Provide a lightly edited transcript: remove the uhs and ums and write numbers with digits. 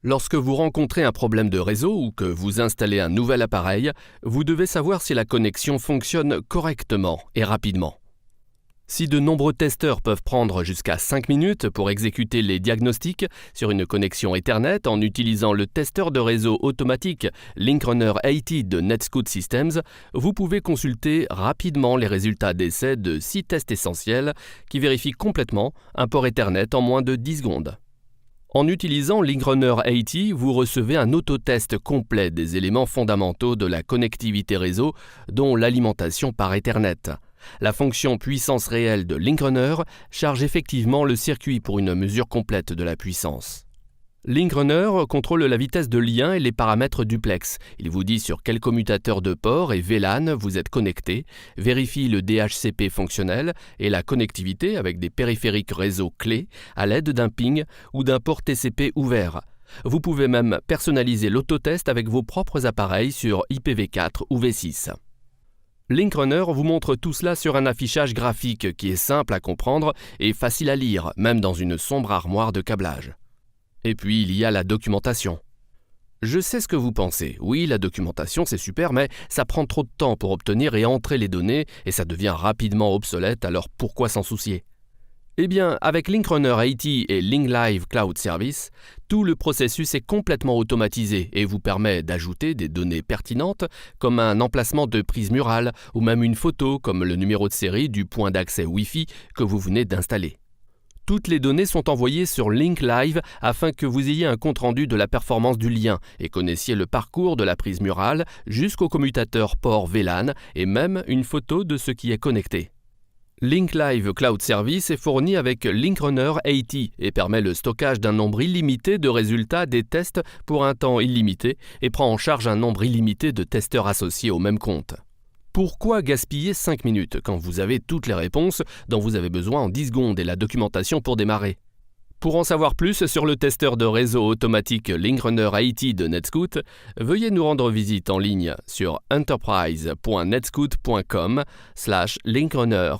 Lorsque vous rencontrez un problème de réseau ou que vous installez un nouvel appareil, vous devez savoir si la connexion fonctionne correctement et rapidement. Si de nombreux testeurs peuvent prendre jusqu'à 5 minutes pour exécuter les diagnostics sur une connexion Ethernet en utilisant le testeur de réseau automatique Linkrunner 80 de NetScout Systems, vous pouvez consulter rapidement les résultats d'essai de 6 tests essentiels qui vérifient complètement un port Ethernet en moins de 10 secondes. En utilisant Linkrunner 80, vous recevez un autotest complet des éléments fondamentaux de la connectivité réseau, dont l'alimentation par Ethernet. La fonction puissance réelle de Linkrunner charge effectivement le circuit pour une mesure complète de la puissance. Linkrunner contrôle la vitesse de lien et les paramètres duplex. Il vous dit sur quel commutateur de port et VLAN vous êtes connecté, vérifie le DHCP fonctionnel et la connectivité avec des périphériques réseau clés à l'aide d'un ping ou d'un port TCP ouvert. Vous pouvez même personnaliser l'autotest avec vos propres appareils sur IPv4 ou V6. Linkrunner vous montre tout cela sur un affichage graphique qui est simple à comprendre et facile à lire, même dans une sombre armoire de câblage. Et puis il y a la documentation. Je sais ce que vous pensez. Oui, la documentation c'est super, mais ça prend trop de temps pour obtenir et entrer les données et ça devient rapidement obsolète, alors pourquoi s'en soucier ? Eh bien, avec Linkrunner 80 et LinkLive Cloud Service, tout le processus est complètement automatisé et vous permet d'ajouter des données pertinentes comme un emplacement de prise murale ou même une photo comme le numéro de série du point d'accès Wi-Fi que vous venez d'installer. Toutes les données sont envoyées sur LinkLive afin que vous ayez un compte-rendu de la performance du lien et connaissiez le parcours de la prise murale jusqu'au commutateur port VLAN et même une photo de ce qui est connecté. LinkLive Cloud Service est fourni avec Linkrunner 80 et permet le stockage d'un nombre illimité de résultats des tests pour un temps illimité et prend en charge un nombre illimité de testeurs associés au même compte. Pourquoi gaspiller 5 minutes quand vous avez toutes les réponses dont vous avez besoin en 10 secondes et la documentation pour démarrer ? Pour en savoir plus sur le testeur de réseau automatique Linkrunner 80 de NetScout, veuillez nous rendre visite en ligne sur enterprise.netscout.com/Linkrunner.